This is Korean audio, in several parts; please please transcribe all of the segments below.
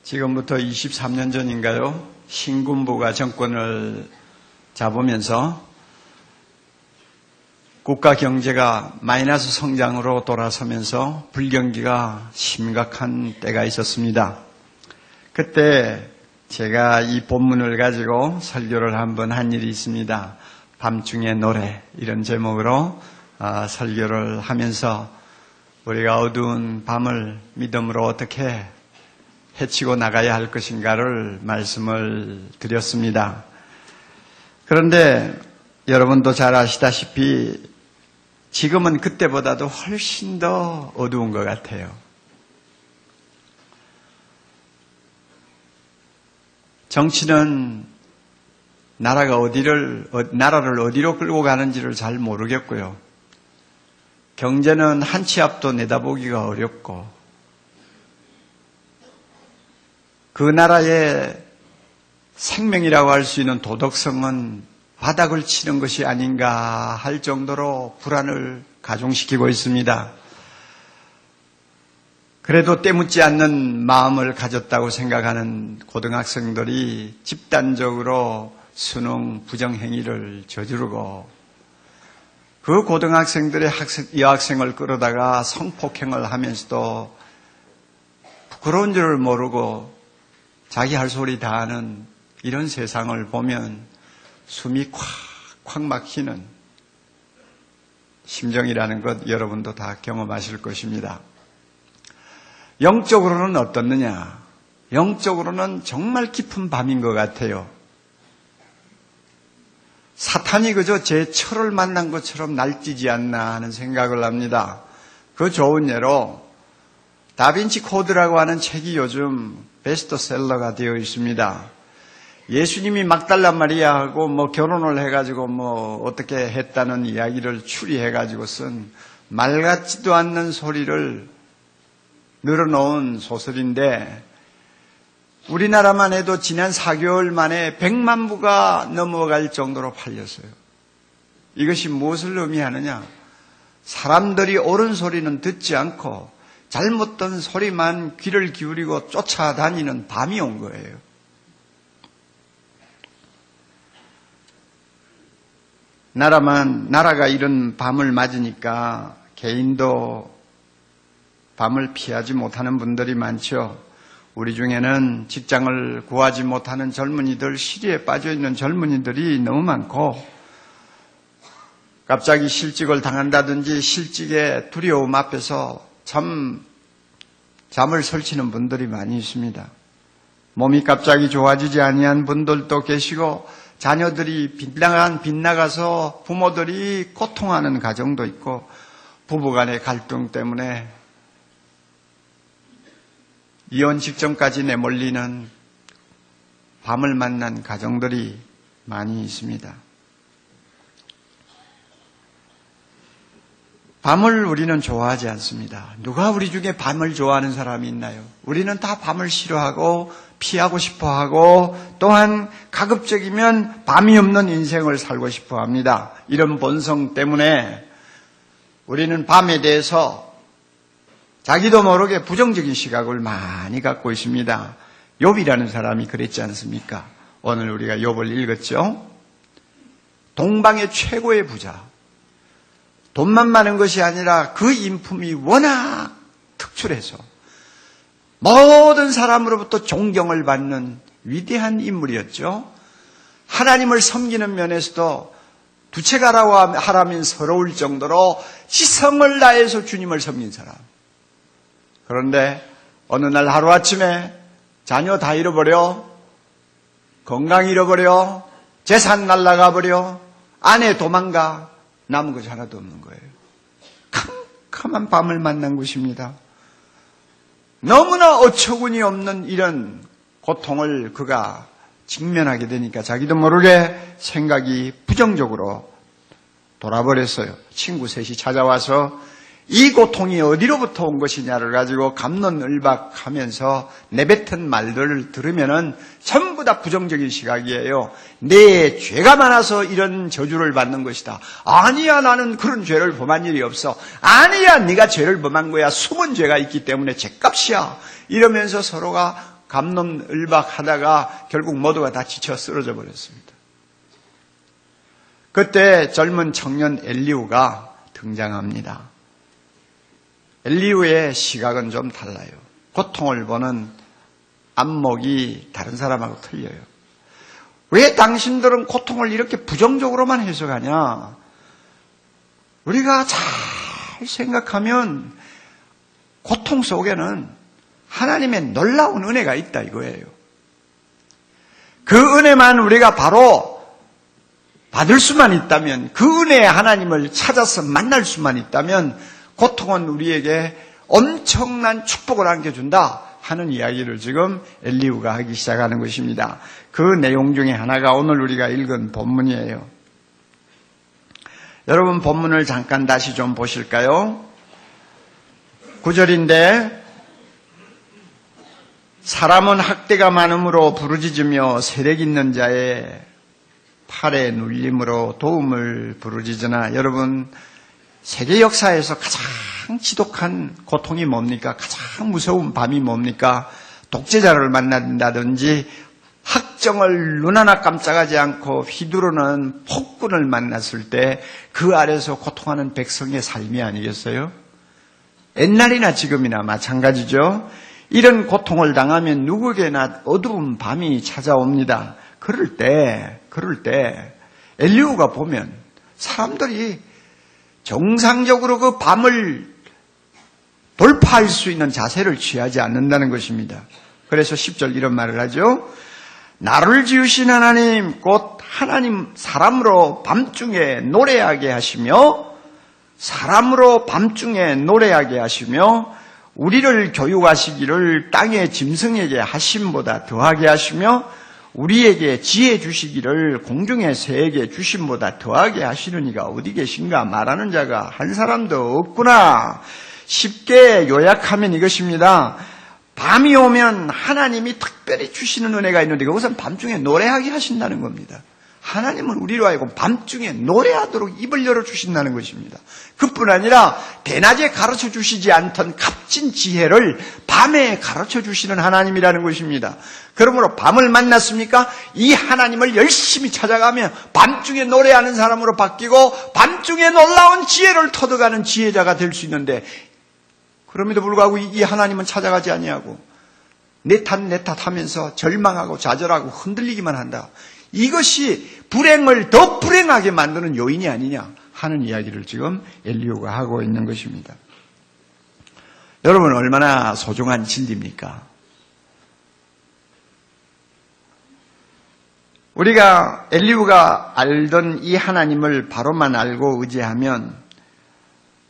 지금부터 23년 전인가요? 신군부가 정권을 잡으면서 국가 경제가 마이너스 성장으로 돌아서면서 불경기가 심각한 때가 있었습니다. 그때 제가 이 본문을 가지고 설교를 한번 한 일이 있습니다. 밤중의 노래, 이런 제목으로 설교를 하면서 우리가 어두운 밤을 믿음으로 어떻게 헤치고 나가야 할 것인가를 말씀을 드렸습니다. 그런데 여러분도 잘 아시다시피 지금은 그때보다도 훨씬 더 어두운 것 같아요. 정치는 나라를 어디로 끌고 가는지를 잘 모르겠고요. 경제는 한 치 앞도 내다보기가 어렵고, 그 나라의 생명이라고 할 수 있는 도덕성은 바닥을 치는 것이 아닌가 할 정도로 불안을 가중시키고 있습니다. 그래도 때묻지 않는 마음을 가졌다고 생각하는 고등학생들이 집단적으로 수능 부정행위를 저지르고, 그 고등학생들의 여학생을 끌어다가 성폭행을 하면서도 부끄러운 줄을 모르고 자기 할 소리 다 하는 이런 세상을 보면 숨이 콱콱 막히는 심정이라는 것 여러분도 다 경험하실 것입니다. 영적으로는 어떻느냐? 영적으로는 정말 깊은 밤인 것 같아요. 사탄이 그저 제 철을 만난 것처럼 날뛰지 않나 하는 생각을 합니다. 그 좋은 예로 다빈치 코드라고 하는 책이 요즘 베스트셀러가 되어 있습니다. 예수님이 막달라 마리아하고 결혼을 해가지고 어떻게 했다는 이야기를 추리해가지고 쓴 말 같지도 않는 소리를 늘어놓은 소설인데, 우리나라만 해도 지난 4개월 만에 100만 부가 넘어갈 정도로 팔렸어요. 이것이 무엇을 의미하느냐? 사람들이 옳은 소리는 듣지 않고 잘못된 소리만 귀를 기울이고 쫓아다니는 밤이 온 거예요. 나라가 이런 밤을 맞으니까 개인도 밤을 피하지 못하는 분들이 많죠. 우리 중에는 직장을 구하지 못하는 젊은이들, 시리에 빠져있는 젊은이들이 너무 많고, 갑자기 실직을 당한다든지 실직의 두려움 앞에서 잠을 설치는 분들이 많이 있습니다. 몸이 갑자기 좋아지지 아니한 분들도 계시고, 자녀들이 빗나가서 부모들이 고통하는 가정도 있고, 부부간의 갈등 때문에 이혼 직전까지 내몰리는 밤을 만난 가정들이 많이 있습니다. 밤을 우리는 좋아하지 않습니다. 누가 우리 중에 밤을 좋아하는 사람이 있나요? 우리는 다 밤을 싫어하고 피하고 싶어하고, 또한 가급적이면 밤이 없는 인생을 살고 싶어합니다. 이런 본성 때문에 우리는 밤에 대해서 자기도 모르게 부정적인 시각을 많이 갖고 있습니다. 욥이라는 사람이 그랬지 않습니까? 오늘 우리가 욥을 읽었죠? 동방의 최고의 부자. 돈만 많은 것이 아니라 그 인품이 워낙 특출해서 모든 사람으로부터 존경을 받는 위대한 인물이었죠. 하나님을 섬기는 면에서도 두채가라고 하라면 서러울 정도로 지성을 다해서 주님을 섬긴 사람. 그런데 어느 날 하루아침에 자녀 다 잃어버려, 건강 잃어버려, 재산 날아가버려, 아내 도망가, 남은 것이 하나도 없는 거예요. 캄캄한 밤을 만난 것입니다. 너무나 어처구니 없는 이런 고통을 그가 직면하게 되니까 자기도 모르게 생각이 부정적으로 돌아버렸어요. 친구 셋이 찾아와서 이 고통이 어디로부터 온 것이냐를 가지고 갑론을박하면서 내뱉은 말들을 들으면은 전부 다 부정적인 시각이에요. 내 죄가 많아서 이런 저주를 받는 것이다. 아니야, 나는 그런 죄를 범한 일이 없어. 아니야, 네가 죄를 범한 거야. 숨은 죄가 있기 때문에 죄값이야. 이러면서 서로가 갑론을박하다가 결국 모두가 다 지쳐 쓰러져 버렸습니다. 그때 젊은 청년 엘리후가 등장합니다. 엘리후의 시각은 좀 달라요. 고통을 보는 안목이 다른 사람하고 틀려요. 왜 당신들은 고통을 이렇게 부정적으로만 해석하냐? 우리가 잘 생각하면 고통 속에는 하나님의 놀라운 은혜가 있다 이거예요. 그 은혜만 우리가 바로 받을 수만 있다면, 그 은혜의 하나님을 찾아서 만날 수만 있다면 고통은 우리에게 엄청난 축복을 안겨준다 하는 이야기를 지금 엘리후가 하기 시작하는 것입니다. 그 내용 중에 하나가 오늘 우리가 읽은 본문이에요. 여러분 본문을 잠깐 다시 좀 보실까요? 9절인데 사람은 학대가 많음으로 부르짖으며 세력 있는 자의 팔에 눌림으로 도움을 부르짖으나, 여러분 세계 역사에서 가장 지독한 고통이 뭡니까? 가장 무서운 밤이 뭡니까? 독재자를 만난다든지 학정을 눈 하나 깜짝하지 않고 휘두르는 폭군을 만났을 때 그 아래서 고통하는 백성의 삶이 아니겠어요? 옛날이나 지금이나 마찬가지죠. 이런 고통을 당하면 누구에게나 어두운 밤이 찾아옵니다. 그럴 때 엘리후가 보면 사람들이 정상적으로 그 밤을 돌파할 수 있는 자세를 취하지 않는다는 것입니다. 그래서 10절 이런 말을 하죠. 나를 지으신 하나님 곧 하나님 사람으로 밤중에 노래하게 하시며, 사람으로 밤중에 노래하게 하시며 우리를 교육하시기를 땅의 짐승에게 하심보다 더하게 하시며 우리에게 지혜 주시기를 공중의 새에게 주심보다 더하게 하시는 이가 어디 계신가? 말하는 자가 한 사람도 없구나. 쉽게 요약하면 이것입니다. 밤이 오면 하나님이 특별히 주시는 은혜가 있는데 그것은 밤중에 노래하게 하신다는 겁니다. 하나님은 우리로 하여금 밤중에 노래하도록 입을 열어주신다는 것입니다. 그뿐 아니라 대낮에 가르쳐 주시지 않던 값진 지혜를 밤에 가르쳐 주시는 하나님이라는 것입니다. 그러므로 밤을 만났습니까? 이 하나님을 열심히 찾아가면 밤중에 노래하는 사람으로 바뀌고 밤중에 놀라운 지혜를 터득하는 지혜자가 될 수 있는데, 그럼에도 불구하고 이 하나님은 찾아가지 아니하고 내 탓 하면서 절망하고 좌절하고 흔들리기만 한다. 이것이 불행을 더 불행하게 만드는 요인이 아니냐 하는 이야기를 지금 엘리후가 하고 있는 것입니다. 여러분 얼마나 소중한 진리입니까? 우리가 엘리후가 알던 이 하나님을 바로만 알고 의지하면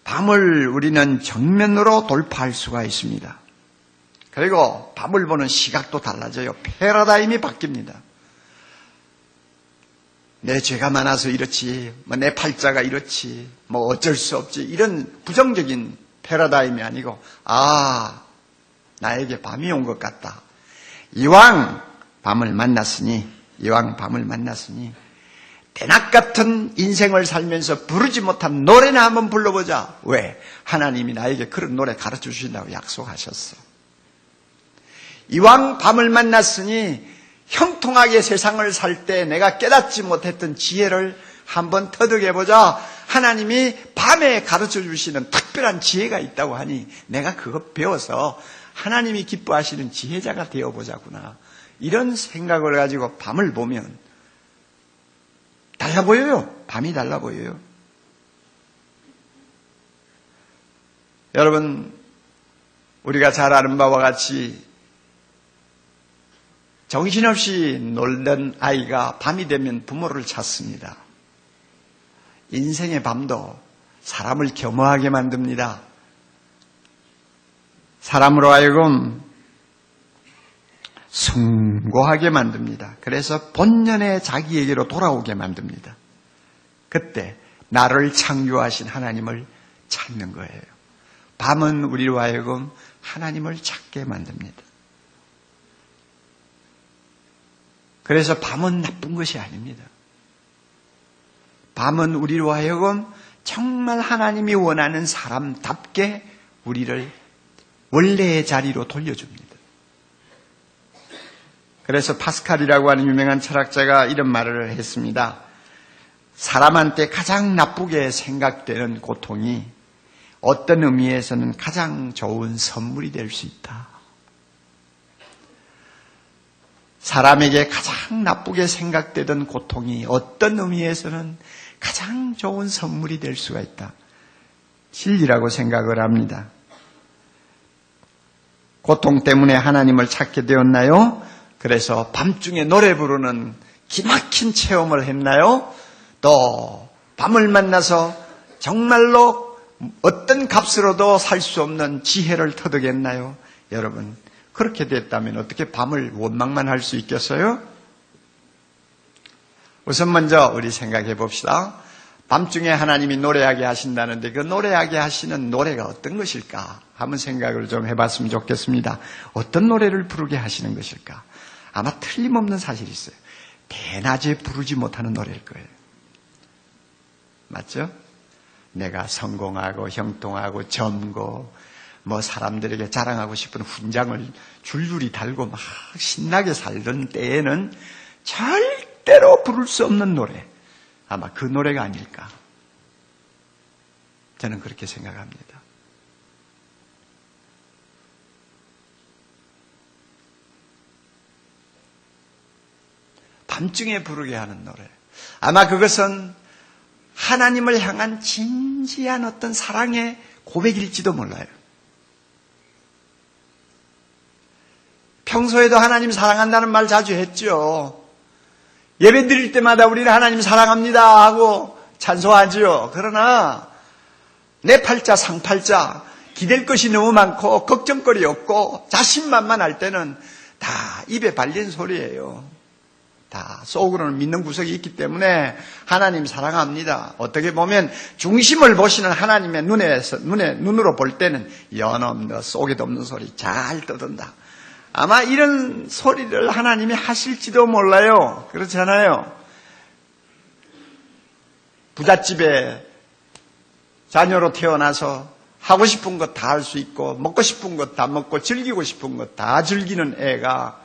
밤을 우리는 정면으로 돌파할 수가 있습니다. 그리고 밤을 보는 시각도 달라져요. 패러다임이 바뀝니다. 내 죄가 많아서 이렇지, 내 팔자가 이렇지, 어쩔 수 없지, 이런 부정적인 패러다임이 아니고, 나에게 밤이 온 것 같다. 이왕 밤을 만났으니 대낮 같은 인생을 살면서 부르지 못한 노래나 한번 불러보자. 왜? 하나님이 나에게 그런 노래 가르쳐 주신다고 약속하셨어. 이왕 밤을 만났으니 형통하게 세상을 살 때 내가 깨닫지 못했던 지혜를 한번 터득해보자. 하나님이 밤에 가르쳐 주시는 특별한 지혜가 있다고 하니 내가 그거 배워서 하나님이 기뻐하시는 지혜자가 되어보자구나. 이런 생각을 가지고 밤을 보면 달라 보여요. 밤이 달라 보여요. 여러분, 우리가 잘 아는 바와 같이 정신없이 놀던 아이가 밤이 되면 부모를 찾습니다. 인생의 밤도 사람을 겸허하게 만듭니다. 사람으로 하여금 숭고하게 만듭니다. 그래서 본연의 자기에게로 돌아오게 만듭니다. 그때 나를 창조하신 하나님을 찾는 거예요. 밤은 우리로 하여금 하나님을 찾게 만듭니다. 그래서 밤은 나쁜 것이 아닙니다. 밤은 우리로 하여금 정말 하나님이 원하는 사람답게 우리를 원래의 자리로 돌려줍니다. 그래서 파스칼이라고 하는 유명한 철학자가 이런 말을 했습니다. 사람한테 가장 나쁘게 생각되는 고통이 어떤 의미에서는 가장 좋은 선물이 될 수 있다. 사람에게 가장 나쁘게 생각되던 고통이 어떤 의미에서는 가장 좋은 선물이 될 수가 있다. 진리라고 생각을 합니다. 고통 때문에 하나님을 찾게 되었나요? 그래서 밤중에 노래 부르는 기막힌 체험을 했나요? 또 밤을 만나서 정말로 어떤 값으로도 살 수 없는 지혜를 터득했나요? 여러분, 그렇게 됐다면 어떻게 밤을 원망만 할 수 있겠어요? 우선 먼저 우리 생각해 봅시다. 밤중에 하나님이 노래하게 하신다는데 그 노래하게 하시는 노래가 어떤 것일까? 한번 생각을 좀 해봤으면 좋겠습니다. 어떤 노래를 부르게 하시는 것일까? 아마 틀림없는 사실이 있어요. 대낮에 부르지 못하는 노래일 거예요. 맞죠? 내가 성공하고 형통하고 젊고 사람들에게 자랑하고 싶은 훈장을 줄줄이 달고 막 신나게 살던 때에는 절대로 부를 수 없는 노래. 아마 그 노래가 아닐까. 저는 그렇게 생각합니다. 밤중에 부르게 하는 노래. 아마 그것은 하나님을 향한 진지한 어떤 사랑의 고백일지도 몰라요. 평소에도 하나님 사랑한다는 말 자주 했죠. 예배 드릴 때마다 우리는 하나님 사랑합니다 하고 찬송하지요. 그러나 내 팔자 상팔자 기댈 것이 너무 많고 걱정거리 없고 자신만만할 때는 다 입에 발린 소리예요. 다 속으로는 믿는 구석이 있기 때문에 하나님 사랑합니다. 어떻게 보면 중심을 보시는 하나님의 눈으로 볼 때는 연없는 속에도 없는 소리 잘 떠든다. 아마 이런 소리를 하나님이 하실지도 몰라요. 그렇잖아요. 부잣집에 자녀로 태어나서 하고 싶은 것 다 할 수 있고 먹고 싶은 것 다 먹고 즐기고 싶은 것 다 즐기는 애가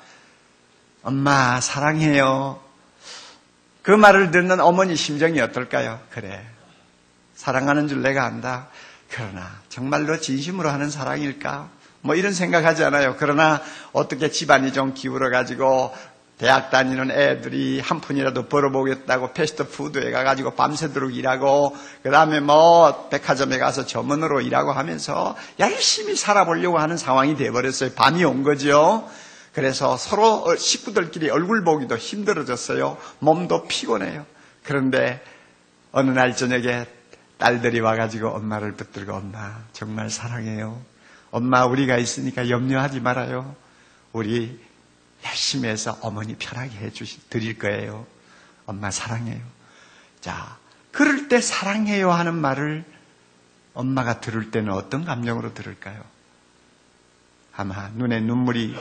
엄마 사랑해요. 그 말을 듣는 어머니 심정이 어떨까요? 그래, 사랑하는 줄 내가 안다. 그러나 정말로 진심으로 하는 사랑일까? 이런 생각하지 않아요. 그러나 어떻게 집안이 좀 기울어가지고 대학 다니는 애들이 한 푼이라도 벌어보겠다고 패스트푸드에 가가지고 밤새도록 일하고 그 다음에 백화점에 가서 점원으로 일하고 하면서 열심히 살아보려고 하는 상황이 돼버렸어요. 밤이 온 거죠. 그래서 서로 식구들끼리 얼굴 보기도 힘들어졌어요. 몸도 피곤해요. 그런데 어느 날 저녁에 딸들이 와가지고 엄마를 붙들고 엄마 정말 사랑해요. 엄마 우리가 있으니까 염려하지 말아요. 우리 열심히 해서 어머니 편하게 드릴 거예요. 엄마 사랑해요. 자, 그럴 때 사랑해요 하는 말을 엄마가 들을 때는 어떤 감정으로 들을까요? 아마 눈에 눈물이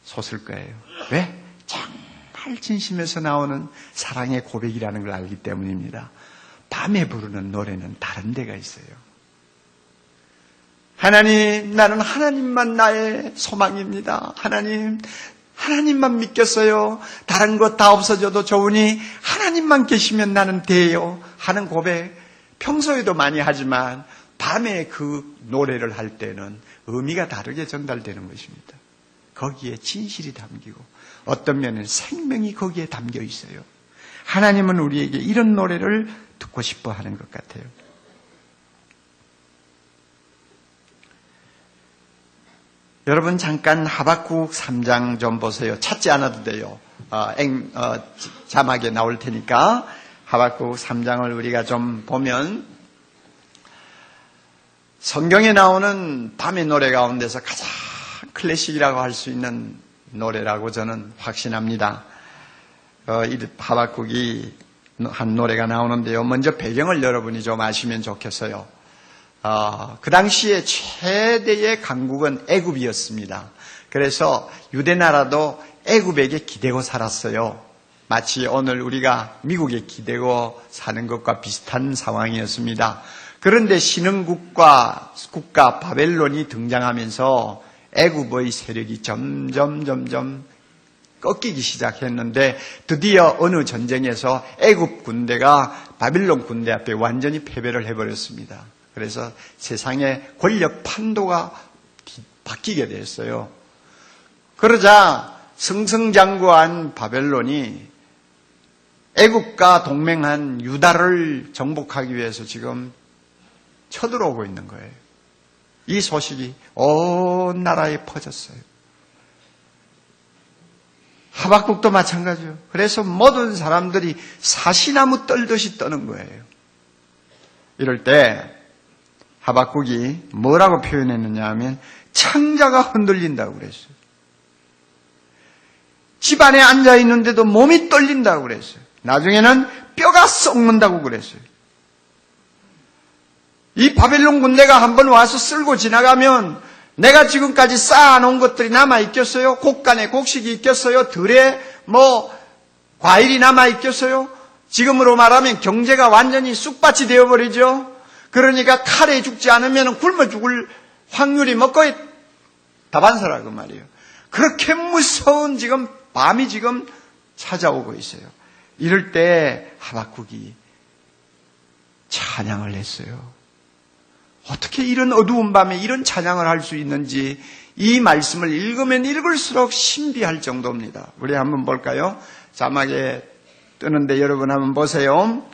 솟을 거예요. 왜? 정말 진심에서 나오는 사랑의 고백이라는 걸 알기 때문입니다. 밤에 부르는 노래는 다른 데가 있어요. 하나님, 나는 하나님만 나의 소망입니다. 하나님만 믿겠어요. 다른 것 다 없어져도 좋으니 하나님만 계시면 나는 돼요 하는 고백, 평소에도 많이 하지만 밤에 그 노래를 할 때는 의미가 다르게 전달되는 것입니다. 거기에 진실이 담기고 어떤 면은 생명이 거기에 담겨 있어요. 하나님은 우리에게 이런 노래를 듣고 싶어 하는 것 같아요. 여러분 잠깐 하박국 3장 좀 보세요. 찾지 않아도 돼요. 자막에 나올 테니까 하박국 3장을 우리가 좀 보면 성경에 나오는 밤의 노래 가운데서 가장 클래식이라고 할 수 있는 노래라고 저는 확신합니다. 이 하박국이 한 노래가 나오는데요. 먼저 배경을 여러분이 좀 아시면 좋겠어요. 그 당시에 최대의 강국은 애굽이었습니다. 그래서 유대나라도 애굽에게 기대고 살았어요. 마치 오늘 우리가 미국에 기대고 사는 것과 비슷한 상황이었습니다. 그런데 신흥국가 바벨론이 등장하면서 애굽의 세력이 점점 꺾이기 시작했는데 드디어 어느 전쟁에서 애굽 군대가 바빌론 군대 앞에 완전히 패배를 해버렸습니다. 그래서 세상의 권력 판도가 바뀌게 됐어요. 그러자 승승장구한 바벨론이 애굽과 동맹한 유다를 정복하기 위해서 지금 쳐들어오고 있는 거예요. 이 소식이 온 나라에 퍼졌어요. 하박국도 마찬가지요. 그래서 모든 사람들이 사시나무 떨듯이 떠는 거예요. 이럴 때 하박국이 뭐라고 표현했느냐 하면 창자가 흔들린다고 그랬어요. 집 안에 앉아 있는데도 몸이 떨린다고 그랬어요. 나중에는 뼈가 썩는다고 그랬어요. 이 바벨론 군대가 한번 와서 쓸고 지나가면 내가 지금까지 쌓아놓은 것들이 남아있겠어요? 곡간에 곡식이 있겠어요? 들에 과일이 남아있겠어요? 지금으로 말하면 경제가 완전히 쑥밭이 되어버리죠. 그러니까 칼에 죽지 않으면 굶어 죽을 확률이 거의 다반사라고 말이에요. 그렇게 무서운 지금 밤이 지금 찾아오고 있어요. 이럴 때 하박국이 찬양을 했어요. 어떻게 이런 어두운 밤에 이런 찬양을 할 수 있는지 이 말씀을 읽으면 읽을수록 신비할 정도입니다. 우리 한번 볼까요? 자막에 뜨는데 여러분 한번 보세요.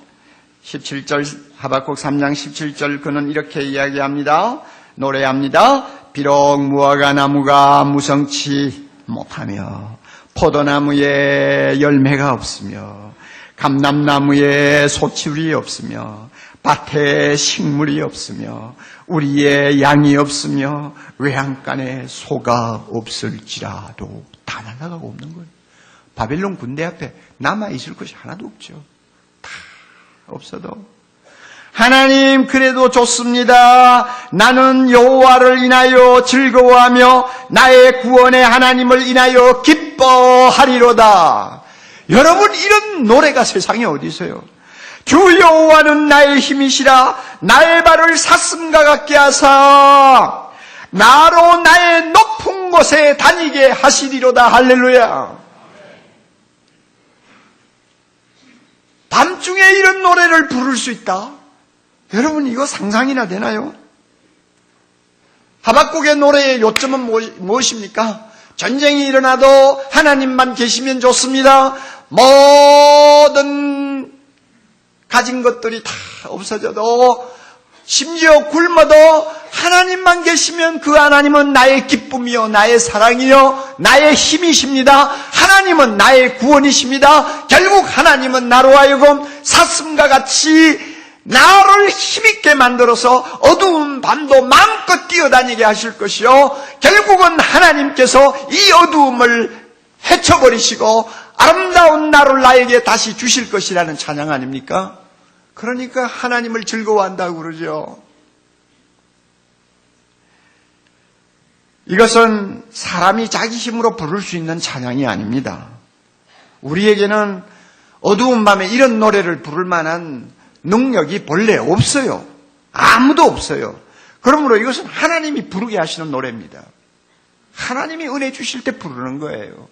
17절 하박국 3장 17절 그는 이렇게 이야기합니다. 노래합니다. 비록 무화과 나무가 무성치 못하며 포도나무에 열매가 없으며 감람나무에 소출이 없으며 밭에 식물이 없으며 우리의 양이 없으며 외양간에 소가 없을지라도 다 날아가고 없는 거예요. 바벨론 군대 앞에 남아있을 것이 하나도 없죠. 다 없어도 하나님 그래도 좋습니다. 나는 여호와를 인하여 즐거워하며 나의 구원의 하나님을 인하여 기뻐하리로다. 여러분 이런 노래가 세상에 어디 있어요? 주 여호와는 나의 힘이시라 나의 발을 사슴과 같게 하사 나로 나의 높은 곳에 다니게 하시리로다. 할렐루야. 밤중에 이런 노래를 부를 수 있다? 여러분 이거 상상이나 되나요? 하박국의 노래의 요점은 무엇입니까? 전쟁이 일어나도 하나님만 계시면 좋습니다. 모든 가진 것들이 다 없어져도 심지어 굶어도 하나님만 계시면 그 하나님은 나의 기쁨이요 나의 사랑이요 나의 힘이십니다. 하나님은 나의 구원이십니다. 결국 하나님은 나로 하여금 사슴과 같이 나를 힘있게 만들어서 어두운 밤도 마음껏 뛰어다니게 하실 것이요 결국은 하나님께서 이 어두움을 헤쳐버리시고 아름다운 나를 나에게 다시 주실 것이라는 찬양 아닙니까? 그러니까 하나님을 즐거워한다고 그러죠. 이것은 사람이 자기 힘으로 부를 수 있는 찬양이 아닙니다. 우리에게는 어두운 밤에 이런 노래를 부를 만한 능력이 본래 없어요. 아무도 없어요. 그러므로 이것은 하나님이 부르게 하시는 노래입니다. 하나님이 은혜 주실 때 부르는 거예요.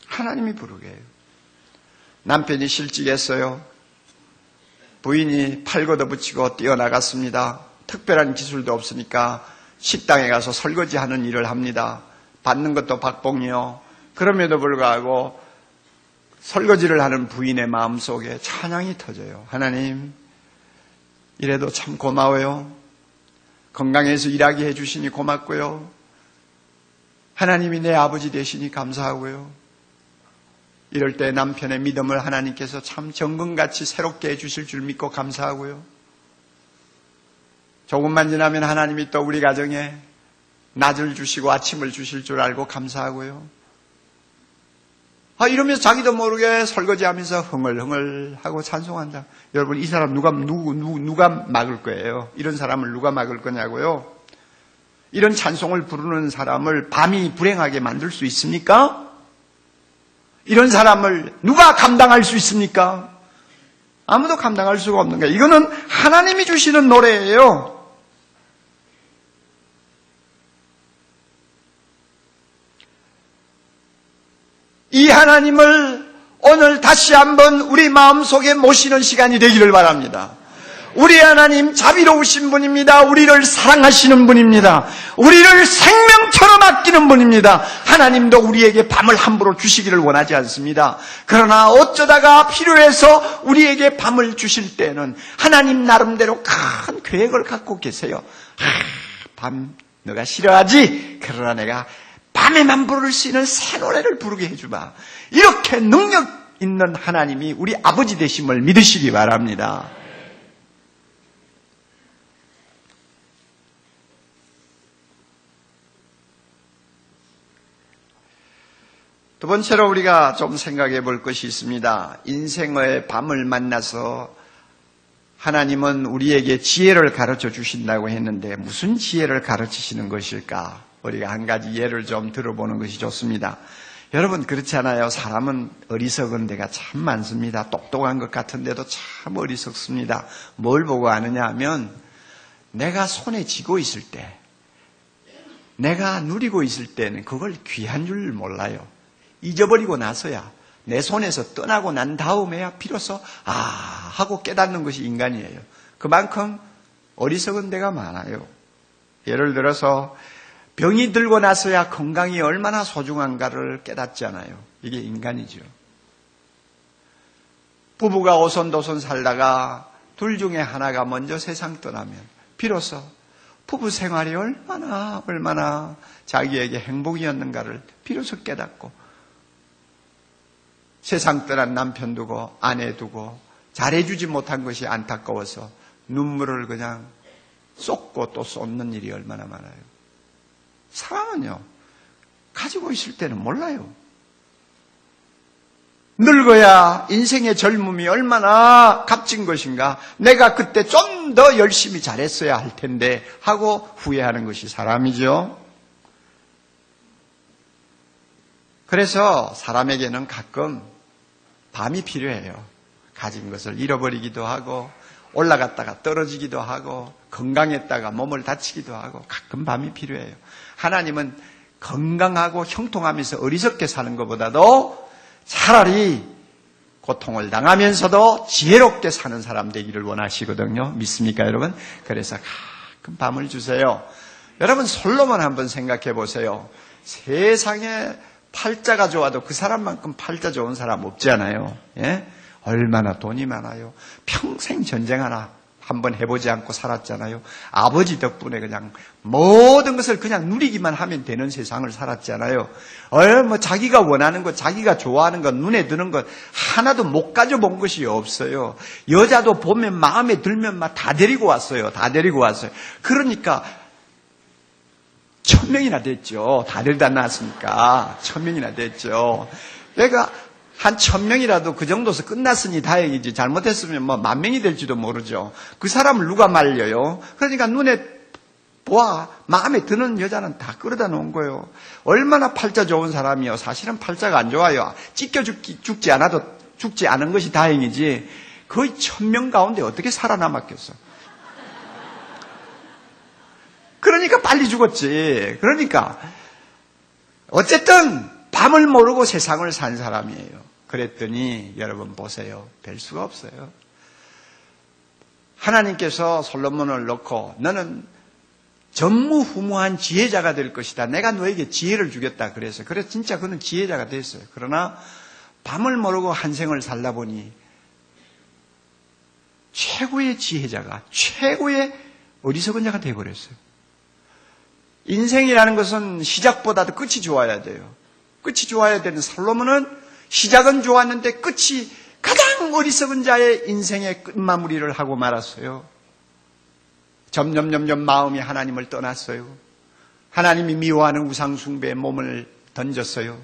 하나님이 부르게 해요. 남편이 실직했어요. 부인이 팔 걷어붙이고 뛰어나갔습니다. 특별한 기술도 없으니까 식당에 가서 설거지하는 일을 합니다. 받는 것도 박봉이요. 그럼에도 불구하고 설거지를 하는 부인의 마음속에 찬양이 터져요. 하나님, 이래도 참 고마워요. 건강해서 일하게 해주시니 고맙고요. 하나님이 내 아버지 되시니 감사하고요. 이럴 때 남편의 믿음을 하나님께서 참 정금같이 새롭게 해주실 줄 믿고 감사하고요. 조금만 지나면 하나님이 또 우리 가정에 낮을 주시고 아침을 주실 줄 알고 감사하고요. 이러면서 자기도 모르게 설거지하면서 흥얼흥얼하고 찬송한다. 여러분 이 사람 누가 막을 거예요? 이런 사람을 누가 막을 거냐고요? 이런 찬송을 부르는 사람을 밤이 불행하게 만들 수 있습니까? 이런 사람을 누가 감당할 수 있습니까? 아무도 감당할 수가 없는 거예요. 이거는 하나님이 주시는 노래예요. 이 하나님을 오늘 다시 한번 우리 마음속에 모시는 시간이 되기를 바랍니다. 우리 하나님 자비로우신 분입니다. 우리를 사랑하시는 분입니다. 우리를 생명처럼 아끼는 분입니다. 하나님도 우리에게 밤을 함부로 주시기를 원하지 않습니다. 그러나 어쩌다가 필요해서 우리에게 밤을 주실 때는 하나님 나름대로 큰 계획을 갖고 계세요. 밤 너가 싫어하지? 그러나 내가 밤에만 부를 수 있는 새 노래를 부르게 해주마. 이렇게 능력 있는 하나님이 우리 아버지 되심을 믿으시기 바랍니다. 두 번째로 우리가 좀 생각해 볼 것이 있습니다. 인생의 밤을 만나서 하나님은 우리에게 지혜를 가르쳐 주신다고 했는데 무슨 지혜를 가르치시는 것일까? 우리가 한 가지 예를 좀 들어보는 것이 좋습니다. 여러분 그렇잖아요. 사람은 어리석은 데가 참 많습니다. 똑똑한 것 같은데도 참 어리석습니다. 뭘 보고 아느냐 하면 내가 손에 쥐고 있을 때, 내가 누리고 있을 때는 그걸 귀한 줄 몰라요. 잊어버리고 나서야, 내 손에서 떠나고 난 다음에야 비로소 하고 깨닫는 것이 인간이에요. 그만큼 어리석은 데가 많아요. 예를 들어서 병이 들고 나서야 건강이 얼마나 소중한가를 깨닫잖아요. 이게 인간이죠. 부부가 오손도손 살다가 둘 중에 하나가 먼저 세상 떠나면 비로소 부부 생활이 얼마나 자기에게 행복이었는가를 비로소 깨닫고, 세상 떠난 남편 두고 아내 두고 잘해주지 못한 것이 안타까워서 눈물을 그냥 쏟고 또 쏟는 일이 얼마나 많아요. 사람은요, 가지고 있을 때는 몰라요. 늙어야 인생의 젊음이 얼마나 값진 것인가, 내가 그때 좀 더 열심히 잘했어야 할 텐데 하고 후회하는 것이 사람이죠. 그래서 사람에게는 가끔 밤이 필요해요. 가진 것을 잃어버리기도 하고, 올라갔다가 떨어지기도 하고, 건강했다가 몸을 다치기도 하고, 가끔 밤이 필요해요. 하나님은 건강하고 형통하면서 어리석게 사는 것보다도 차라리 고통을 당하면서도 지혜롭게 사는 사람 되기를 원하시거든요. 믿습니까, 여러분? 그래서 가끔 밤을 주세요. 여러분, 솔로몬 한번 생각해 보세요. 세상에 팔자가 좋아도 그 사람만큼 팔자 좋은 사람 없지 않아요? 예? 얼마나 돈이 많아요. 평생 전쟁 하나 한번 해보지 않고 살았잖아요. 아버지 덕분에 그냥 모든 것을 그냥 누리기만 하면 되는 세상을 살았잖아요. 자기가 원하는 것, 자기가 좋아하는 것, 눈에 드는 것 하나도 못 가져본 것이 없어요. 여자도 보면 마음에 들면 막 다 데리고 왔어요. 다 데리고 왔어요. 그러니까 1000명이나 됐죠. 다 데려다 놨으니까 1000명이나 됐죠. 내가 한 1000명이라도 그 정도서 끝났으니 다행이지, 잘못했으면 10,000명이 될지도 모르죠. 그 사람을 누가 말려요? 그러니까 눈에 보아 마음에 드는 여자는 다 끌어다 놓은 거예요. 얼마나 팔자 좋은 사람이요. 사실은 팔자가 안 좋아요. 찢겨 죽지 않은 것이 다행이지, 거의 1000명 가운데 어떻게 살아남았겠어. 그러니까 빨리 죽었지. 그러니까 어쨌든 밤을 모르고 세상을 산 사람이에요. 그랬더니 여러분 보세요. 별 수가 없어요. 하나님께서 솔로몬을 놓고 너는 전무후무한 지혜자가 될 것이다. 내가 너에게 지혜를 주겠다. 그래서 진짜 그는 지혜자가 됐어요. 그러나 밤을 모르고 한 생을 살다 보니 최고의 지혜자가, 최고의 어리석은 자가 되어버렸어요. 인생이라는 것은 시작보다도 끝이 좋아야 돼요. 끝이 좋아야 되는 솔로몬은 시작은 좋았는데 끝이 가장 어리석은 자의 인생의 끝마무리를 하고 말았어요. 점점 마음이 하나님을 떠났어요. 하나님이 미워하는 우상숭배에 몸을 던졌어요.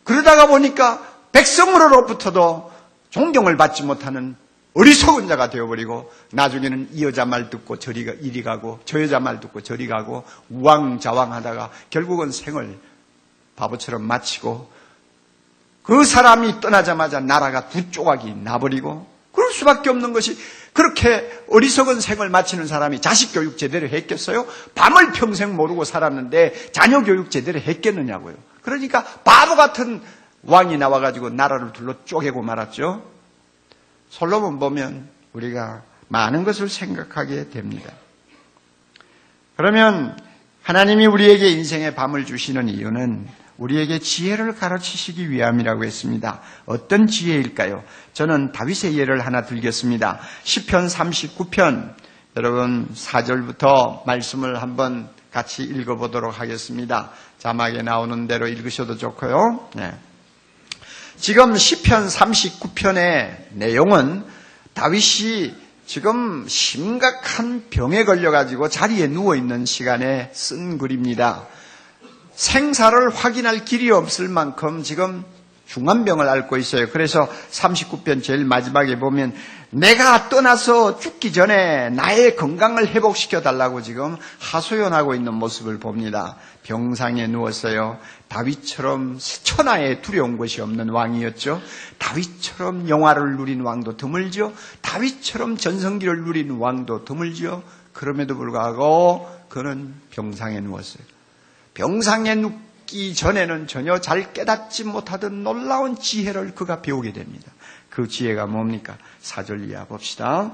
그러다가 보니까 백성으로부터도 존경을 받지 못하는 어리석은 자가 되어버리고, 나중에는 이 여자 말 듣고 이리 가고 저 여자 말 듣고 저리 가고 우왕좌왕하다가 결국은 생을 바보처럼 마치고, 그 사람이 떠나자마자 나라가 두 조각이 나버리고 그럴 수밖에 없는 것이 그렇게 어리석은 생을 마치는 사람이 자식 교육 제대로 했겠어요? 밤을 평생 모르고 살았는데 자녀 교육 제대로 했겠느냐고요. 그러니까 바보 같은 왕이 나와가지고 나라를 둘러 쪼개고 말았죠. 솔로몬 보면 우리가 많은 것을 생각하게 됩니다. 그러면 하나님이 우리에게 인생의 밤을 주시는 이유는 우리에게 지혜를 가르치시기 위함이라고 했습니다. 어떤 지혜일까요? 저는 다윗의 예를 하나 들겠습니다. 시편 39편, 여러분 4절부터 말씀을 한번 같이 읽어보도록 하겠습니다. 자막에 나오는 대로 읽으셔도 좋고요. 네. 지금 시편 39편의 내용은 다윗이 지금 심각한 병에 걸려가지고 자리에 누워있는 시간에 쓴 글입니다. 생사를 확인할 길이 없을 만큼 지금 중환병을 앓고 있어요. 그래서 39편 제일 마지막에 보면 내가 떠나서 죽기 전에 나의 건강을 회복시켜 달라고 지금 하소연하고 있는 모습을 봅니다. 병상에 누웠어요. 다윗처럼 천하에 두려운 것이 없는 왕이었죠. 다윗처럼 영화를 누린 왕도 드물죠. 다윗처럼 전성기를 누린 왕도 드물죠. 그럼에도 불구하고 그는 병상에 누웠어요. 병상에 눕기 전에는 전혀 잘 깨닫지 못하던 놀라운 지혜를 그가 배우게 됩니다. 그 지혜가 뭡니까? 4절 이하 봅시다.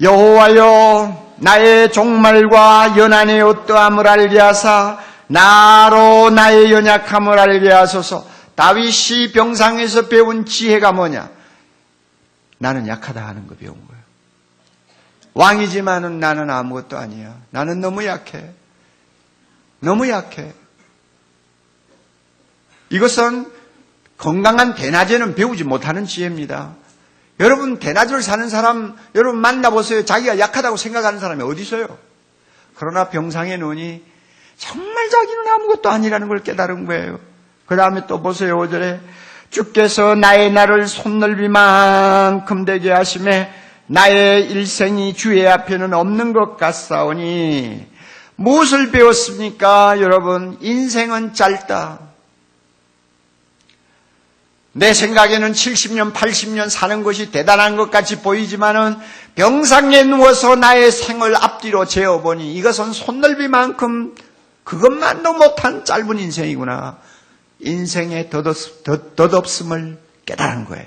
여호와여 나의 종말과 연한의 어떠함을 알게 하사 나로 나의 연약함을 알게 하소서. 다윗이 병상에서 배운 지혜가 뭐냐? 나는 약하다 하는 거 배운 거예요. 왕이지만은 나는 아무것도 아니야. 나는 너무 약해. 너무 약해. 이것은 건강한 대낮에는 배우지 못하는 지혜입니다. 여러분 대낮을 사는 사람 여러분 만나보세요. 자기가 약하다고 생각하는 사람이 어디 있어요? 그러나 병상에 누우니 정말 자기는 아무것도 아니라는 걸 깨달은 거예요. 그 다음에 또 보세요. 5절에 주께서 나의 날을 손넓이만큼 되게 하심에 나의 일생이 주의 앞에는 없는 것 같사오니. 무엇을 배웠습니까? 여러분, 인생은 짧다. 내 생각에는 70년, 80년 사는 것이 대단한 것 같이 보이지만은 병상에 누워서 나의 생을 앞뒤로 재어보니 이것은 손넓이만큼 그것만도 못한 짧은 인생이구나. 인생의 덧없음을 깨달은 거예요.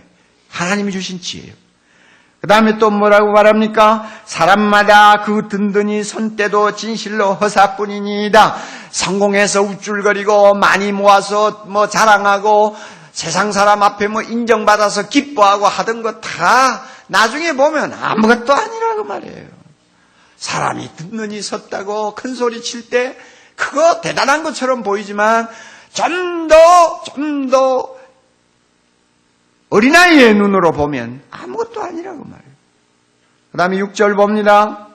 하나님이 주신 지혜예요. 그 다음에 또 뭐라고 말합니까? 사람마다 그 든든히 선 때도 진실로 허사뿐이니이다. 성공해서 우쭐거리고 많이 모아서 자랑하고 세상 사람 앞에 인정받아서 기뻐하고 하던 거 다 나중에 보면 아무것도 아니라고 말이에요. 사람이 든든히 섰다고 큰 소리 칠 때 그거 대단한 것처럼 보이지만 좀 더 어린아이의 눈으로 보면 아무것도 아니라고 말해요. 그 다음에 6절 봅니다.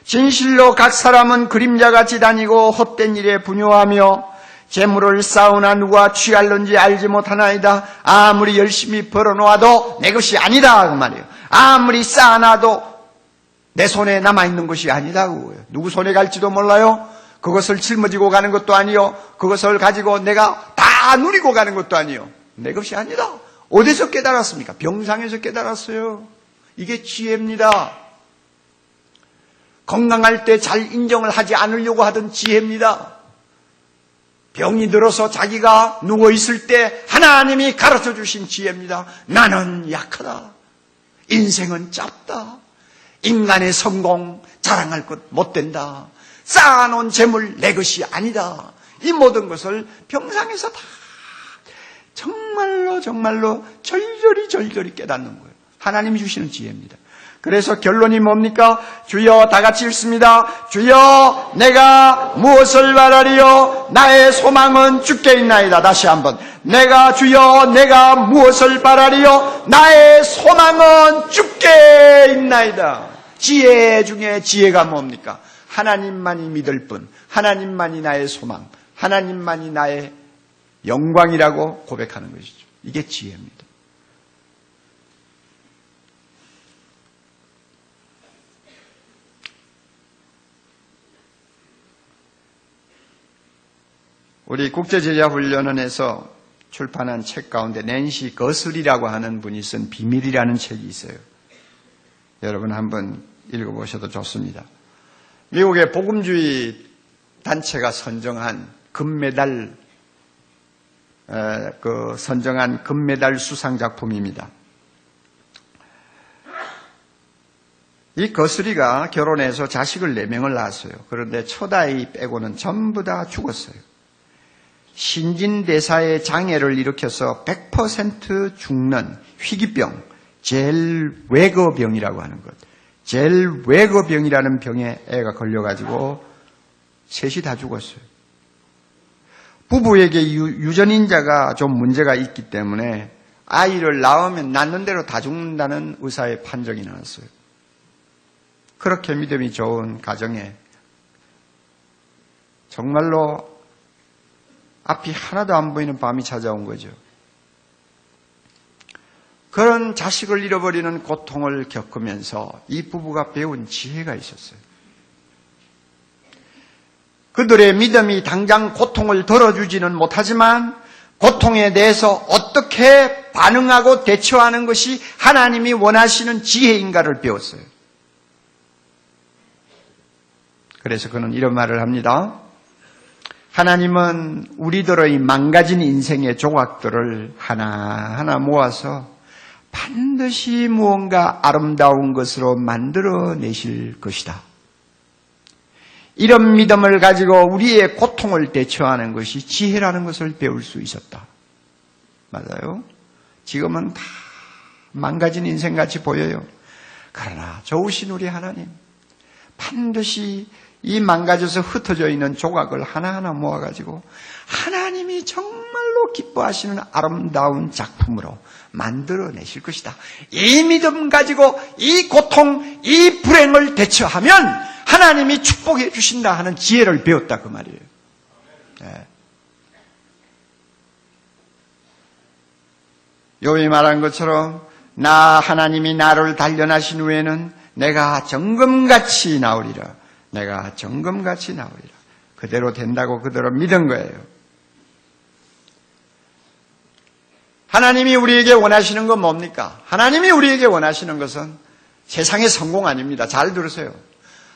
진실로 각 사람은 그림자같이 다니고 헛된 일에 분요하며 재물을 쌓으나 누가 취할는지 알지 못하나이다. 아무리 열심히 벌어놓아도 내 것이 아니다 그 말이에요. 아무리 쌓아놔도 내 손에 남아있는 것이 아니다고. 누구 손에 갈지도 몰라요. 그것을 짊어지고 가는 것도 아니요. 그것을 가지고 내가 다 누리고 가는 것도 아니요. 내 것이 아니다. 어디서 깨달았습니까? 병상에서 깨달았어요. 이게 지혜입니다. 건강할 때 잘 인정을 하지 않으려고 하던 지혜입니다. 병이 들어서 자기가 누워있을 때 하나님이 가르쳐 주신 지혜입니다. 나는 약하다. 인생은 짧다. 인간의 성공 자랑할 것 못 된다. 쌓아놓은 재물 내 것이 아니다. 이 모든 것을 병상에서 다 정말로 절절히 깨닫는 거예요. 하나님이 주시는 지혜입니다. 그래서 결론이 뭡니까? 주여, 다 같이 읽습니다. 주여, 내가 무엇을 바라리요? 나의 소망은 주께 있나이다. 다시 한번. 주여, 내가 무엇을 바라리요? 나의 소망은 주께 있나이다. 지혜 중에 지혜가 뭡니까? 하나님만이 믿을 뿐, 하나님만이 나의 소망, 하나님만이 나의 영광이라고 고백하는 것이죠. 이게 지혜입니다. 우리 국제제자훈련원에서 출판한 책 가운데 낸시 거슬이라고 하는 분이 쓴 비밀이라는 책이 있어요. 여러분 한번 읽어보셔도 좋습니다. 미국의 복음주의 단체가 선정한 금메달 수상 작품입니다. 이 거슬이가 결혼해서 자식을 4명을 낳았어요. 그런데 첫아이 빼고는 전부 다 죽었어요. 신진대사의 장애를 일으켜서 100% 죽는 희귀병, 젤웨거병이라고 하는 것. 젤웨거병이라는 병에 애가 걸려가지고 셋이 다 죽었어요. 부부에게 유전인자가 좀 문제가 있기 때문에 아이를 낳으면 낳는 대로 다 죽는다는 의사의 판정이 나왔어요. 그렇게 믿음이 좋은 가정에 정말로 앞이 하나도 안 보이는 밤이 찾아온 거죠. 그런 자식을 잃어버리는 고통을 겪으면서 이 부부가 배운 지혜가 있었어요. 그들의 믿음이 당장 고통을 덜어주지는 못하지만 고통에 대해서 어떻게 반응하고 대처하는 것이 하나님이 원하시는 지혜인가를 배웠어요. 그래서 그는 이런 말을 합니다. 하나님은 우리들의 망가진 인생의 조각들을 하나하나 모아서 반드시 무언가 아름다운 것으로 만들어내실 것이다. 이런 믿음을 가지고 우리의 고통을 대처하는 것이 지혜라는 것을 배울 수 있었다. 맞아요. 지금은 다 망가진 인생같이 보여요. 그러나 좋으신 우리 하나님, 반드시 이 망가져서 흩어져 있는 조각을 하나하나 모아가지고 하나님이 정말로 기뻐하시는 아름다운 작품으로 만들어내실 것이다. 이 믿음 가지고 이 고통, 이 불행을 대처하면 하나님이 축복해 주신다 하는 지혜를 배웠다 그 말이에요. 네. 요이 말한 것처럼 하나님이 나를 단련하신 후에는 내가 정금같이 나오리라. 내가 정금같이 나오리라. 그대로 된다고 그대로 믿은 거예요. 하나님이 우리에게 원하시는 건 뭡니까? 하나님이 우리에게 원하시는 것은 세상의 성공 아닙니다. 잘 들으세요.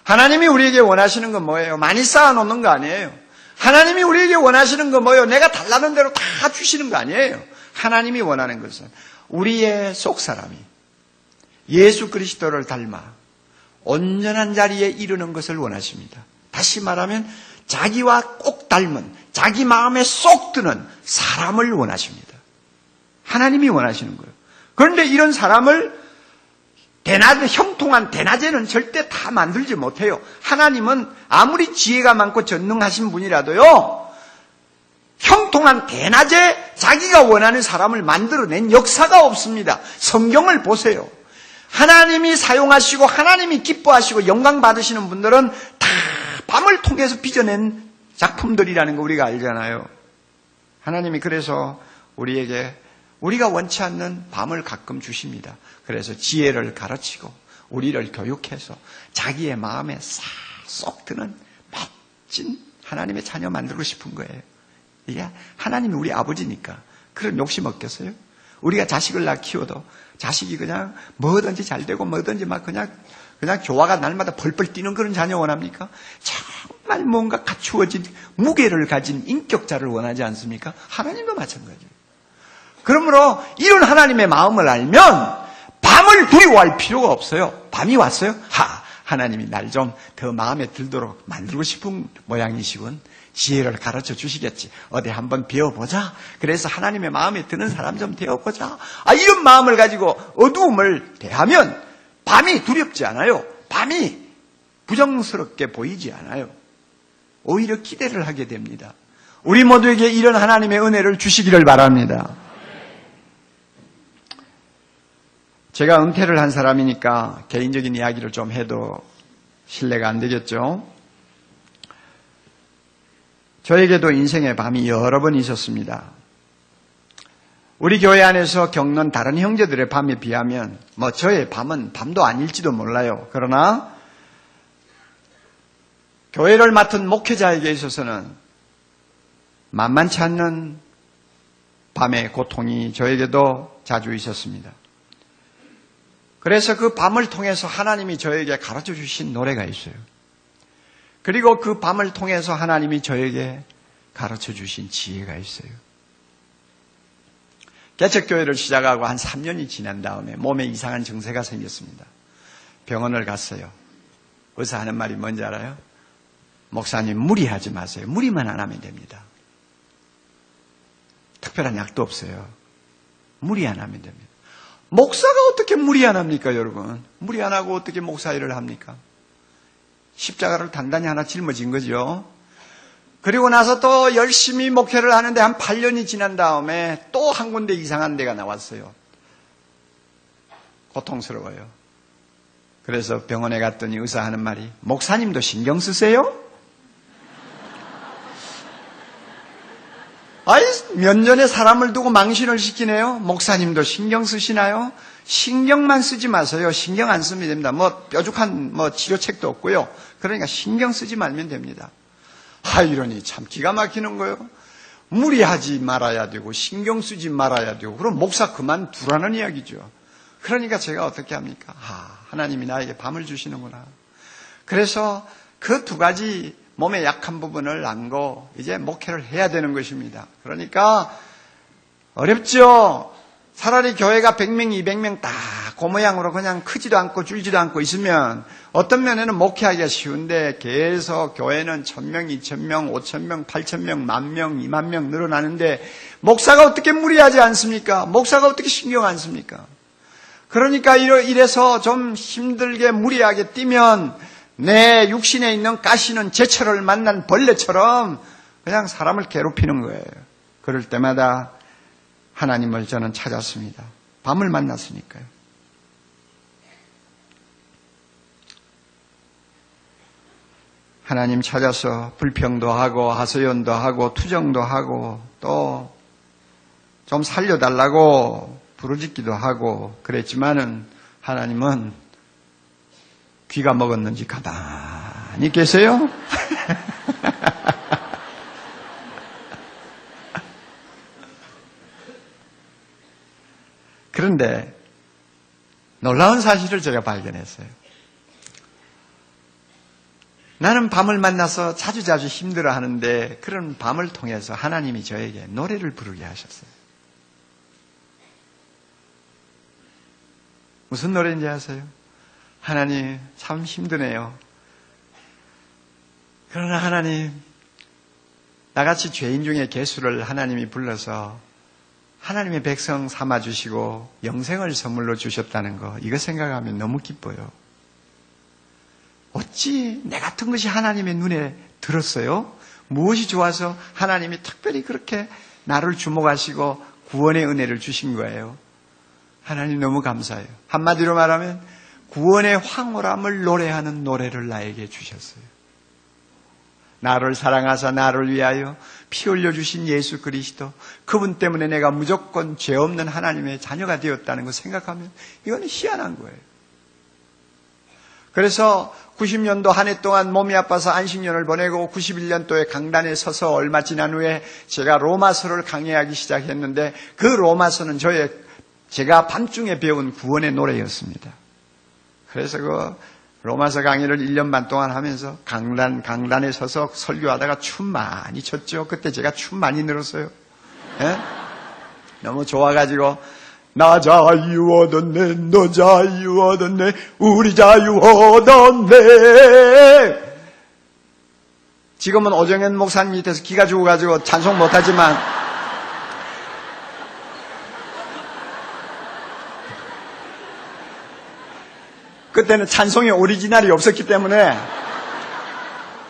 하나님이 우리에게 원하시는 건 뭐예요? 많이 쌓아놓는 거 아니에요. 하나님이 우리에게 원하시는 건 뭐예요? 내가 달라는 대로 다 주시는 거 아니에요. 하나님이 원하는 것은 우리의 속사람이 예수 그리스도를 닮아 온전한 자리에 이르는 것을 원하십니다. 다시 말하면 자기와 꼭 닮은, 자기 마음에 쏙 드는 사람을 원하십니다. 하나님이 원하시는 거예요. 그런데 이런 사람을 형통한 대낮에는 절대 다 만들지 못해요. 하나님은 아무리 지혜가 많고 전능하신 분이라도요, 형통한 대낮에 자기가 원하는 사람을 만들어낸 역사가 없습니다. 성경을 보세요. 하나님이 사용하시고 하나님이 기뻐하시고 영광 받으시는 분들은 다 밤을 통해서 빚어낸 작품들이라는 거 우리가 알잖아요. 하나님이 그래서 우리에게 우리가 원치 않는 밤을 가끔 주십니다. 그래서 지혜를 가르치고 우리를 교육해서 자기의 마음에 쏙 드는 멋진 하나님의 자녀 만들고 싶은 거예요. 이게 하나님이 우리 아버지니까 그런 욕심 없겠어요? 우리가 자식을 낳아 키워도 자식이 그냥 뭐든지 잘 되고 뭐든지 막 그냥 교화가 날마다 벌벌 뛰는 그런 자녀 원합니까? 정말 뭔가 갖추어진 무게를 가진 인격자를 원하지 않습니까? 하나님도 마찬가지예요. 그러므로 이런 하나님의 마음을 알면 밤을 두려워할 필요가 없어요. 밤이 왔어요? 하나님이 날 좀 더 마음에 들도록 만들고 싶은 모양이시군. 지혜를 가르쳐 주시겠지. 어디 한번 배워보자. 그래서 하나님의 마음에 드는 사람 좀 되어보자. 이런 마음을 가지고 어두움을 대하면 밤이 두렵지 않아요. 밤이 부정스럽게 보이지 않아요. 오히려 기대를 하게 됩니다. 우리 모두에게 이런 하나님의 은혜를 주시기를 바랍니다. 제가 은퇴를 한 사람이니까 개인적인 이야기를 좀 해도 신뢰가 안 되겠죠? 저에게도 인생의 밤이 여러 번 있었습니다. 우리 교회 안에서 겪는 다른 형제들의 밤에 비하면 저의 밤은 밤도 아닐지도 몰라요. 그러나 교회를 맡은 목회자에게 있어서는 만만치 않는 밤의 고통이 저에게도 자주 있었습니다. 그래서 그 밤을 통해서 하나님이 저에게 가르쳐 주신 노래가 있어요. 그리고 그 밤을 통해서 하나님이 저에게 가르쳐 주신 지혜가 있어요. 개척교회를 시작하고 한 3년이 지난 다음에 몸에 이상한 증세가 생겼습니다. 병원을 갔어요. 의사 하는 말이 뭔지 알아요? 목사님, 무리하지 마세요. 무리만 안 하면 됩니다. 특별한 약도 없어요. 무리 안 하면 됩니다. 목사가 어떻게 무리 안 합니까, 여러분? 무리 안 하고 어떻게 목사 일을 합니까? 십자가를 단단히 하나 짊어진 거죠. 그리고 나서 또 열심히 목회를 하는데 한 8년이 지난 다음에 또 한 군데 이상한 데가 나왔어요. 고통스러워요. 그래서 병원에 갔더니 의사 하는 말이, 목사님도 신경 쓰세요? 아이, 몇 년에 사람을 두고 망신을 시키네요. 목사님도 신경 쓰시나요? 신경만 쓰지 마세요. 신경 안 쓰면 됩니다. 뾰족한 치료책도 없고요. 그러니까 신경 쓰지 말면 됩니다. 이러니 참 기가 막히는 거예요. 무리하지 말아야 되고 신경 쓰지 말아야 되고, 그럼 목사 그만두라는 이야기죠. 그러니까 제가 어떻게 합니까? 하나님이 나에게 밤을 주시는구나. 그래서 그 두 가지 몸의 약한 부분을 안고 이제 목회를 해야 되는 것입니다. 그러니까 어렵죠. 차라리 교회가 100명, 200명 다 그 모양으로 그냥 크지도 않고 줄지도 않고 있으면 어떤 면에는 목회하기가 쉬운데, 계속 교회는 1000명, 2000명, 5000명, 8000명, 10,000명, 20,000명 늘어나는데 목사가 어떻게 무리하지 않습니까? 목사가 어떻게 신경 안 씁니까? 그러니까 이래서 좀 힘들게 무리하게 뛰면 내 육신에 있는 가시는 제철을 만난 벌레처럼 그냥 사람을 괴롭히는 거예요. 그럴 때마다 하나님을 저는 찾았습니다. 밤을 만났으니까요. 하나님 찾아서 불평도 하고 하소연도 하고 투정도 하고 또 좀 살려달라고 부르짖기도 하고 그랬지만은 하나님은 귀가 먹었는지 가만히 계세요. 그런데 놀라운 사실을 제가 발견했어요. 나는 밤을 만나서 자주자주 힘들어하는데 그런 밤을 통해서 하나님이 저에게 노래를 부르게 하셨어요. 무슨 노래인지 아세요? 하나님, 참 힘드네요. 그러나 하나님, 나같이 죄인 중에 개수를 하나님이 불러서 하나님의 백성 삼아주시고 영생을 선물로 주셨다는 거, 이거 생각하면 너무 기뻐요. 어찌 내 같은 것이 하나님의 눈에 들었어요? 무엇이 좋아서 하나님이 특별히 그렇게 나를 주목하시고 구원의 은혜를 주신 거예요? 하나님 너무 감사해요. 한마디로 말하면 구원의 황홀함을 노래하는 노래를 나에게 주셨어요. 나를 사랑하사 나를 위하여 피 흘려주신 예수 그리스도, 그분 때문에 내가 무조건 죄 없는 하나님의 자녀가 되었다는 거 생각하면 이건 희한한 거예요. 그래서 90년도 한 해 동안 몸이 아파서 안식년을 보내고 91년도에 강단에 서서 얼마 지난 후에 제가 로마서를 강의하기 시작했는데, 그 로마서는 제가 밤중에 배운 구원의 노래였습니다. 그래서 그 로마서 강의를 1년 반 동안 하면서 강단에 서서 설교하다가 춤 많이 췄죠. 그때 제가 춤 많이 늘었어요. 예? 너무 좋아가지고 나 자유 얻었네, 너 자유 얻었네, 우리 자유 얻었네. 지금은 오정현 목사님 밑에서 기가 죽어가지고 찬송 못하지만 그때는 찬송의 오리지널이 없었기 때문에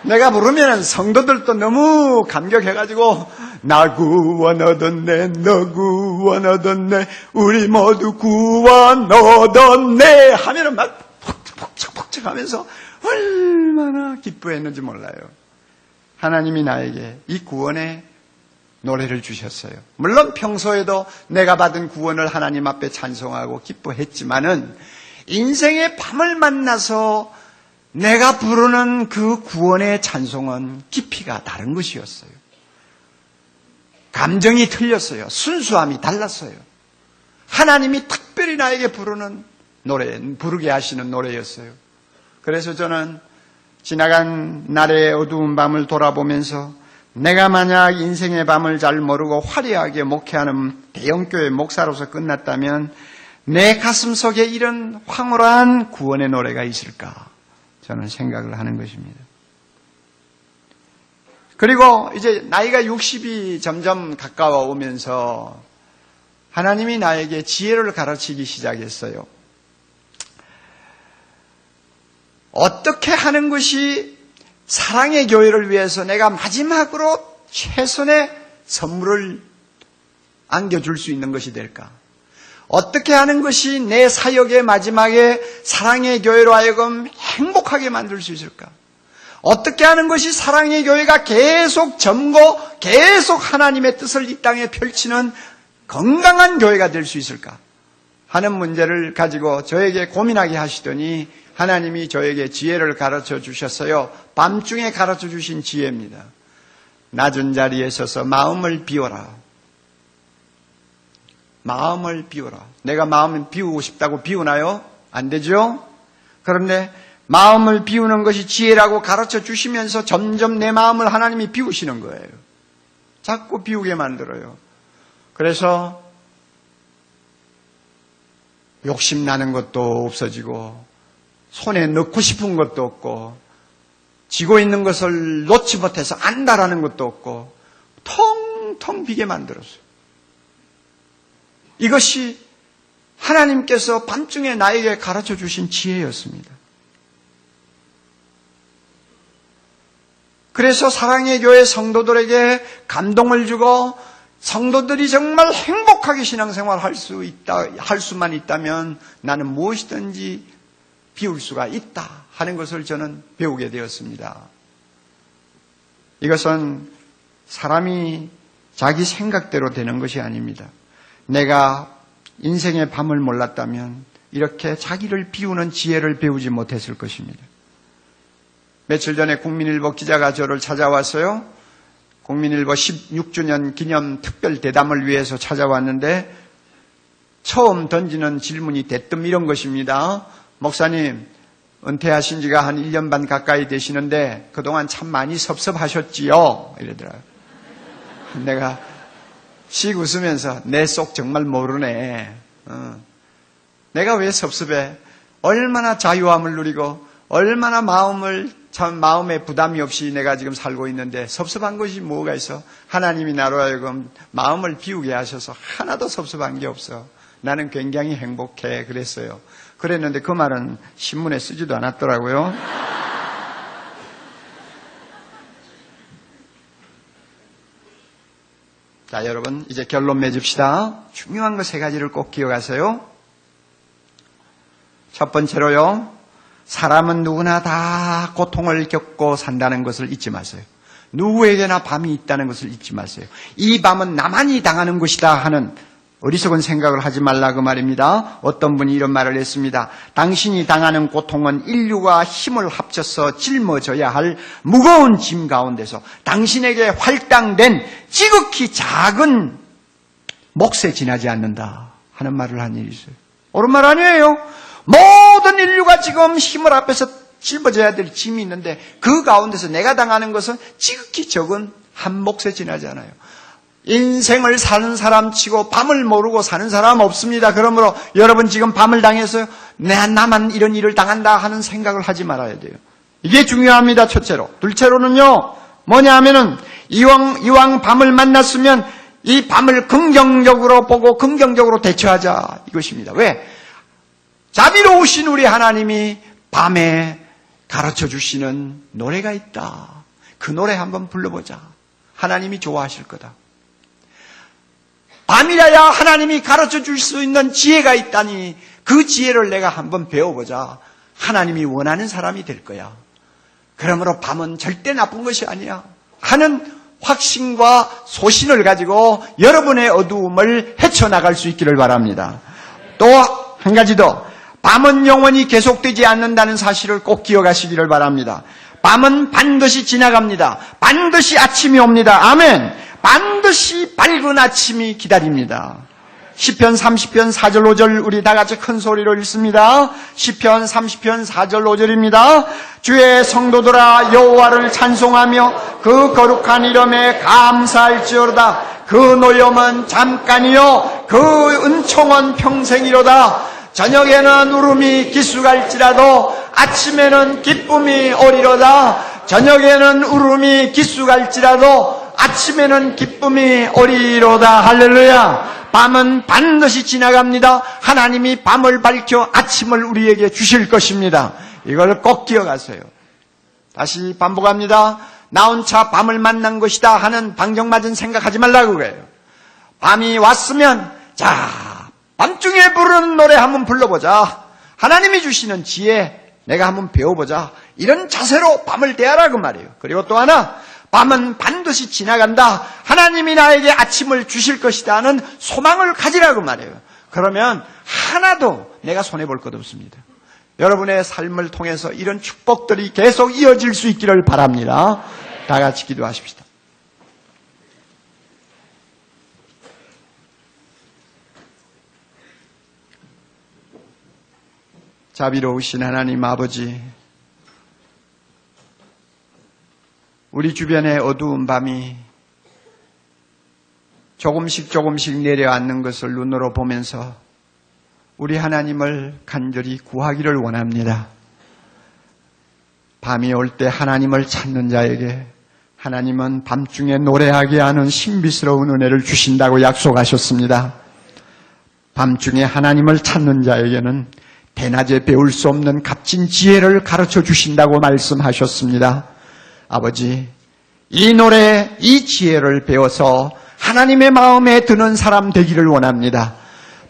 내가 부르면 성도들도 너무 감격해가지고 나 구원 얻었네, 너 구원 얻었네, 우리 모두 구원 얻었네 하면은 막 벅적벅적 하면서 얼마나 기뻐했는지 몰라요. 하나님이 나에게 이 구원의 노래를 주셨어요. 물론 평소에도 내가 받은 구원을 하나님 앞에 찬송하고 기뻐했지만은 인생의 밤을 만나서 내가 부르는 그 구원의 찬송은 깊이가 다른 것이었어요. 감정이 틀렸어요. 순수함이 달랐어요. 하나님이 특별히 나에게 부르는 노래, 부르게 하시는 노래였어요. 그래서 저는 지나간 날의 어두운 밤을 돌아보면서 내가 만약 인생의 밤을 잘 모르고 화려하게 목회하는 대형교회 목사로서 끝났다면 내 가슴 속에 이런 황홀한 구원의 노래가 있을까? 저는 생각을 하는 것입니다. 그리고 이제 나이가 60이 점점 가까워 오면서 하나님이 나에게 지혜를 가르치기 시작했어요. 어떻게 하는 것이 사랑의 교회를 위해서 내가 마지막으로 최선의 선물을 안겨줄 수 있는 것이 될까? 어떻게 하는 것이 내 사역의 마지막에 사랑의 교회로 하여금 행복하게 만들 수 있을까? 어떻게 하는 것이 사랑의 교회가 계속 점고 계속 하나님의 뜻을 이 땅에 펼치는 건강한 교회가 될 수 있을까? 하는 문제를 가지고 저에게 고민하게 하시더니 하나님이 저에게 지혜를 가르쳐 주셨어요. 밤중에 가르쳐 주신 지혜입니다. 낮은 자리에 서서 마음을 비워라. 마음을 비워라. 내가 마음을 비우고 싶다고 비우나요? 안 되죠? 그런데 마음을 비우는 것이 지혜라고 가르쳐 주시면서 점점 내 마음을 하나님이 비우시는 거예요. 자꾸 비우게 만들어요. 그래서 욕심나는 것도 없어지고 손에 넣고 싶은 것도 없고 쥐고 있는 것을 놓지 못해서 안다라는 것도 없고 텅텅 비게 만들었어요. 이것이 하나님께서 밤중에 나에게 가르쳐 주신 지혜였습니다. 그래서 사랑의 교회 성도들에게 감동을 주고 성도들이 정말 행복하게 신앙생활을 할 수만 있다면 나는 무엇이든지 비울 수가 있다 하는 것을 저는 배우게 되었습니다. 이것은 사람이 자기 생각대로 되는 것이 아닙니다. 내가 인생의 밤을 몰랐다면 이렇게 자기를 비우는 지혜를 배우지 못했을 것입니다. 며칠 전에 국민일보 기자가 저를 찾아왔어요. 국민일보 16주년 기념 특별 대담을 위해서 찾아왔는데 처음 던지는 질문이 대뜸 이런 것입니다. 목사님, 은퇴하신 지가 한 1년 반 가까이 되시는데 그동안 참 많이 섭섭하셨지요? 이러더라고요. 내가 씩 웃으면서 내 속 정말 모르네. 내가 왜 섭섭해? 얼마나 자유함을 누리고 얼마나 마음에 부담이 없이 내가 지금 살고 있는데 섭섭한 것이 뭐가 있어? 하나님이 나로 하여금 마음을 비우게 하셔서 하나도 섭섭한 게 없어. 나는 굉장히 행복해. 그랬어요. 그랬는데 그 말은 신문에 쓰지도 않았더라고요. 자, 여러분 이제 결론 맺읍시다. 중요한 거 3가지를 꼭 기억하세요. 첫 번째로요. 사람은 누구나 다 고통을 겪고 산다는 것을 잊지 마세요. 누구에게나 밤이 있다는 것을 잊지 마세요. 이 밤은 나만이 당하는 것이다 하는 어리석은 생각을 하지 말라 그 말입니다. 어떤 분이 이런 말을 했습니다. 당신이 당하는 고통은 인류가 힘을 합쳐서 짊어져야 할 무거운 짐 가운데서 당신에게 할당된 지극히 작은 몫에 지나지 않는다 하는 말을 한 일이 있어요. 옳은 말 아니에요? 모든 인류가 지금 힘을 앞에서 짊어져야 될 짐이 있는데 그 가운데서 내가 당하는 것은 지극히 적은 한 몫에 지나지 않아요. 인생을 사는 사람 치고 밤을 모르고 사는 사람 없습니다. 그러므로 여러분 지금 밤을 당해서 나만 이런 일을 당한다 하는 생각을 하지 말아야 돼요. 이게 중요합니다. 첫째로. 둘째로는요. 뭐냐 하면은 이왕 밤을 만났으면 이 밤을 긍정적으로 보고 긍정적으로 대처하자 이것입니다. 왜? 자비로우신 우리 하나님이 밤에 가르쳐 주시는 노래가 있다. 그 노래 한번 불러보자. 하나님이 좋아하실 거다. 밤이라야 하나님이 가르쳐 줄 수 있는 지혜가 있다니 그 지혜를 내가 한번 배워보자. 하나님이 원하는 사람이 될 거야. 그러므로 밤은 절대 나쁜 것이 아니야 하는 확신과 소신을 가지고 여러분의 어두움을 헤쳐나갈 수 있기를 바랍니다. 또 한 가지 더. 밤은 영원히 계속되지 않는다는 사실을 꼭 기억하시기를 바랍니다. 밤은 반드시 지나갑니다. 반드시 아침이 옵니다. 아멘. 반드시 밝은 아침이 기다립니다. 시편 30편 4절 5절 우리 다 같이 큰 소리로 읽습니다. 시편 30편 4절 5절입니다. 주의 성도들아 여호와를 찬송하며 그 거룩한 이름에 감사할지어다. 그 노염은 잠깐이요 그 은총은 평생이로다. 저녁에는 울음이 기수갈지라도 아침에는 기쁨이 오리로다. 저녁에는 울음이 기수갈지라도 아침에는 기쁨이 오리로다. 할렐루야. 밤은 반드시 지나갑니다. 하나님이 밤을 밝혀 아침을 우리에게 주실 것입니다. 이걸 꼭 기억하세요. 다시 반복합니다. 나 혼자 밤을 만난 것이다 하는 방정맞은 생각하지 말라고 그래요. 밤이 왔으면 자 밤중에 부르는 노래 한번 불러보자. 하나님이 주시는 지혜 내가 한번 배워보자. 이런 자세로 밤을 대하라고 말이에요. 그리고 또 하나 밤은 반드시 지나간다. 하나님이 나에게 아침을 주실 것이다 하는 소망을 가지라고 말해요. 그러면 하나도 내가 손해볼 것 없습니다. 여러분의 삶을 통해서 이런 축복들이 계속 이어질 수 있기를 바랍니다. 다 같이 기도하십시다. 자비로우신 하나님 아버지, 우리 주변의 어두운 밤이 조금씩 내려앉는 것을 눈으로 보면서 우리 하나님을 간절히 구하기를 원합니다. 밤이 올 때 하나님을 찾는 자에게 하나님은 밤중에 노래하게 하는 신비스러운 은혜를 주신다고 약속하셨습니다. 밤중에 하나님을 찾는 자에게는 대낮에 배울 수 없는 값진 지혜를 가르쳐 주신다고 말씀하셨습니다. 아버지, 이 노래, 이 지혜를 배워서 하나님의 마음에 드는 사람 되기를 원합니다.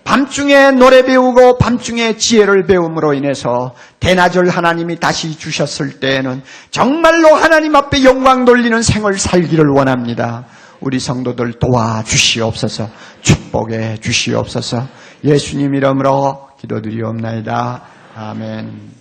밤중에 노래 배우고 밤중에 지혜를 배움으로 인해서 대낮을 하나님이 다시 주셨을 때에는 정말로 하나님 앞에 영광 돌리는 생을 살기를 원합니다. 우리 성도들 도와주시옵소서, 축복해 주시옵소서. 예수님 이름으로 기도드리옵나이다. 아멘.